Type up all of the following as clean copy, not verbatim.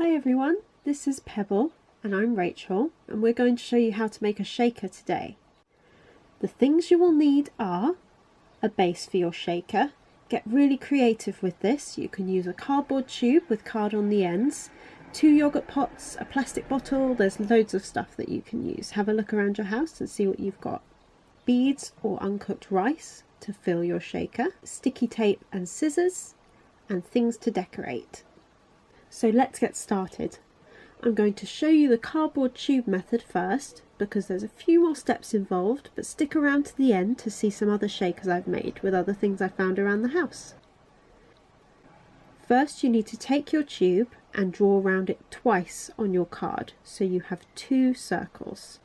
Hi everyone, this is Pebble and I'm Rachel and we're going to show you how to make a shaker today. The things you will need are a base for your shaker. Get really creative with this. You can use a cardboard tube with card on the ends, 2 yogurt pots, a plastic bottle. There's loads of stuff that you can use. Have a look around your house and see what you've got. Beads or uncooked rice to fill your shaker, sticky tape and scissors, and things to decorate. So let's get started. I'm going to show you the cardboard tube method first because there's a few more steps involved, but stick around to the end to see some other shakers I've made with other things I found around the house. First you need to take your tube and draw around it twice on your card so you have 2 circles.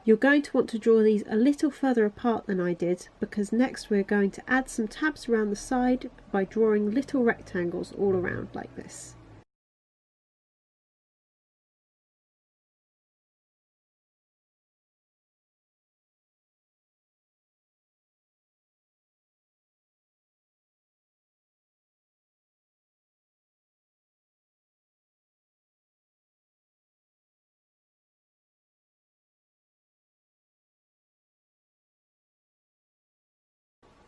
You're going to want to draw these a little further apart than I did because next we're going to add some tabs around the side by drawing little rectangles all around like this.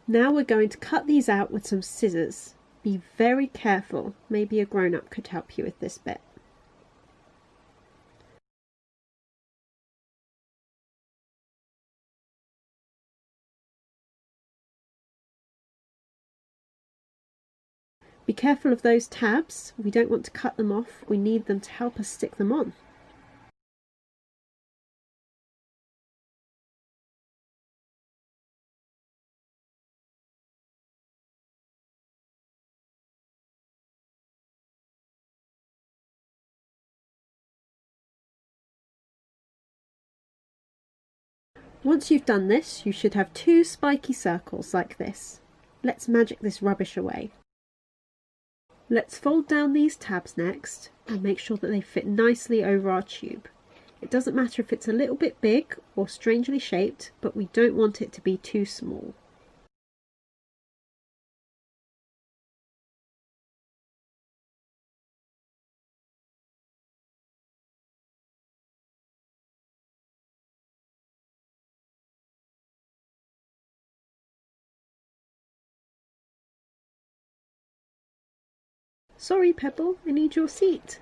Now we're going to cut these out with some scissors. Be very careful, maybe a grown-up could help you with this bit. Be careful of those tabs, we don't want to cut them off, we need them to help us stick them on. Once you've done this, you should have 2 spiky circles like this. Let's magic this rubbish away. Let's fold down these tabs next and make sure that they fit nicely over our tube. It doesn't matter if it's a little bit big or strangely shaped, but we don't want it to be too small. Sorry Pebble, I need your seat.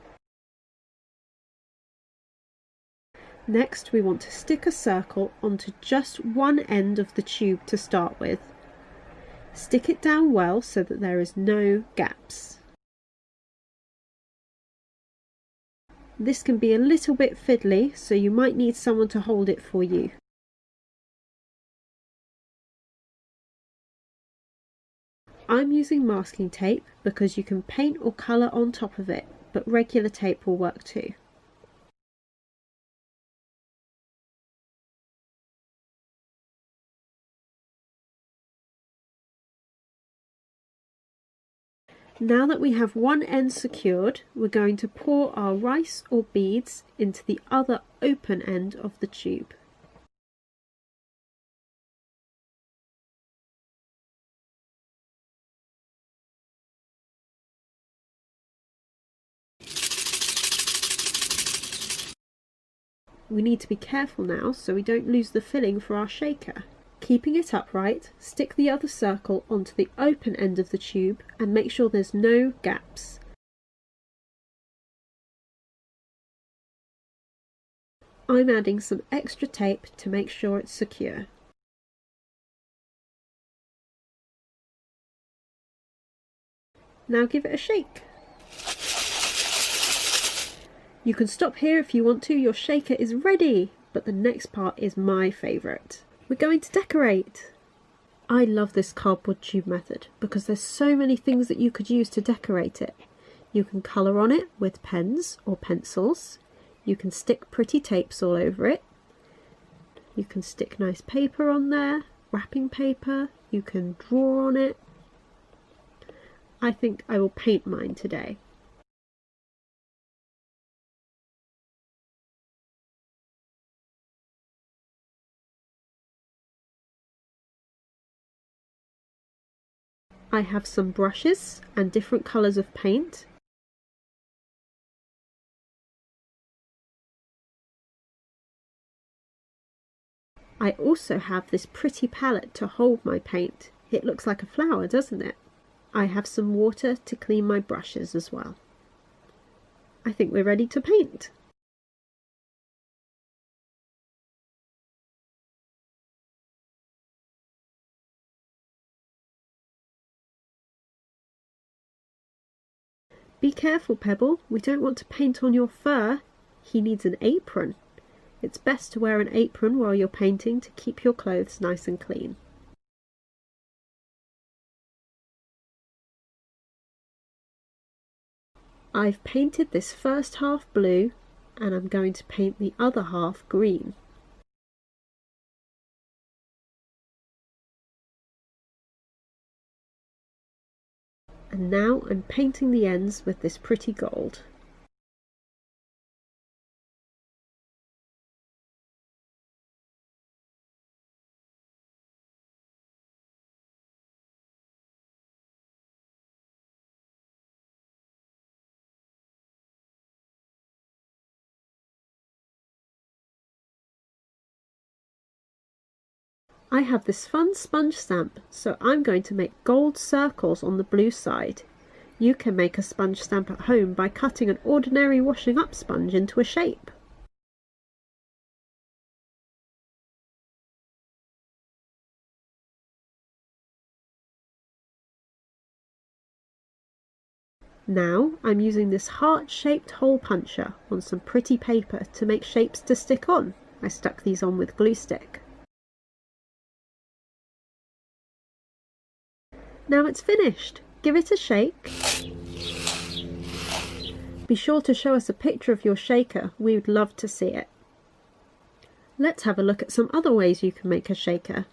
Next we want to stick a circle onto just one end of the tube to start with. Stick it down well so that there is no gaps. This can be a little bit fiddly, so you might need someone to hold it for you. I'm using masking tape because you can paint or colour on top of it, but regular tape will work too. Now that we have one end secured, we're going to pour our rice or beads into the other open end of the tube. We need to be careful now so we don't lose the filling for our shaker. Keeping it upright, stick the other circle onto the open end of the tube and make sure there's no gaps. I'm adding some extra tape to make sure it's secure. Now give it a shake. You can stop here if you want to, your shaker is ready, but the next part is my favourite. We're going to decorate. I love this cardboard tube method because there's so many things that you could use to decorate it. You can colour on it with pens or pencils. You can stick pretty tapes all over it. You can stick nice paper on there, wrapping paper. You can draw on it. I think I will paint mine today. I have some brushes and different colours of paint. I also have this pretty palette to hold my paint. It looks like a flower, doesn't it? I have some water to clean my brushes as well. I think we're ready to paint. Be careful, Pebble, we don't want to paint on your fur. He needs an apron. It's best to wear an apron while you're painting to keep your clothes nice and clean. I've painted this first half blue and I'm going to paint the other half green. And now I'm painting the ends with this pretty gold. I have this fun sponge stamp, so I'm going to make gold circles on the blue side. You can make a sponge stamp at home by cutting an ordinary washing up sponge into a shape. Now I'm using this heart-shaped hole puncher on some pretty paper to make shapes to stick on. I stuck these on with glue stick. Now it's finished. Give it a shake. Be sure to show us a picture of your shaker. We would love to see it. Let's have a look at some other ways you can make a shaker.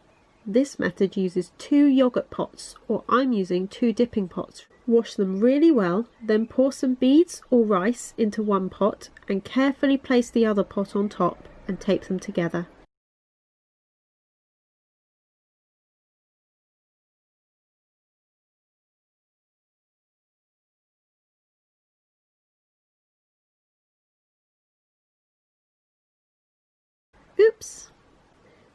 This method uses 2 yogurt pots, or I'm using 2 dipping pots. Wash them really well, then pour some beads or rice into one pot and carefully place the other pot on top and tape them together. Oops!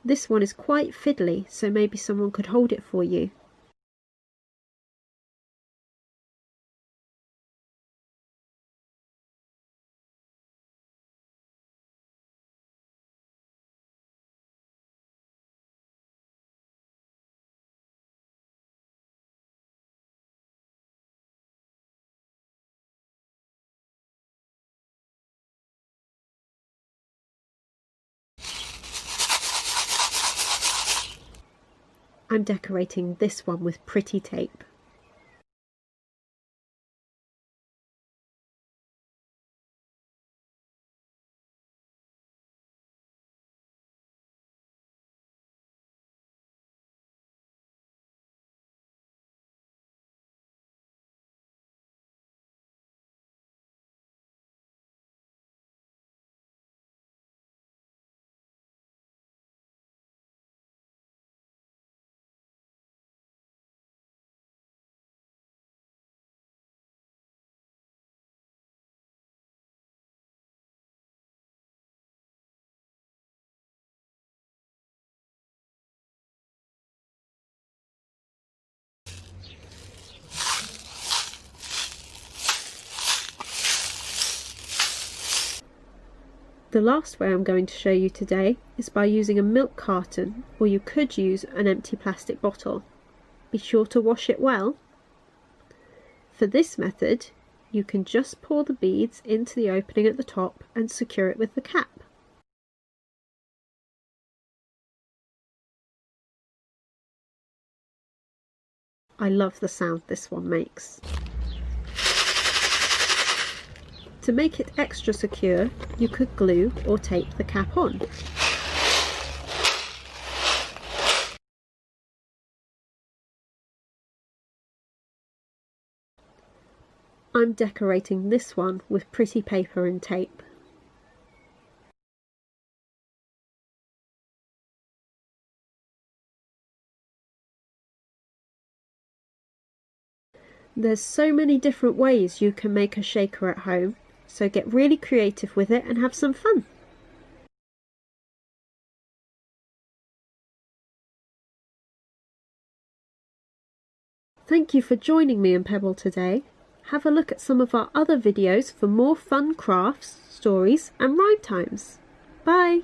This one is quite fiddly, so maybe someone could hold it for you. I'm decorating this one with pretty tape. The last way I'm going to show you today is by using a milk carton, or you could use an empty plastic bottle. Be sure to wash it well. For this method, you can just pour the beads into the opening at the top and secure it with the cap. I love the sound this one makes. To make it extra secure, you could glue or tape the cap on. I'm decorating this one with pretty paper and tape. There's so many different ways you can make a shaker at home, so get really creative with it and have some fun. Thank you for joining me and Pebble today. Have a look at some of our other videos for more fun crafts, stories and rhyme times. Bye!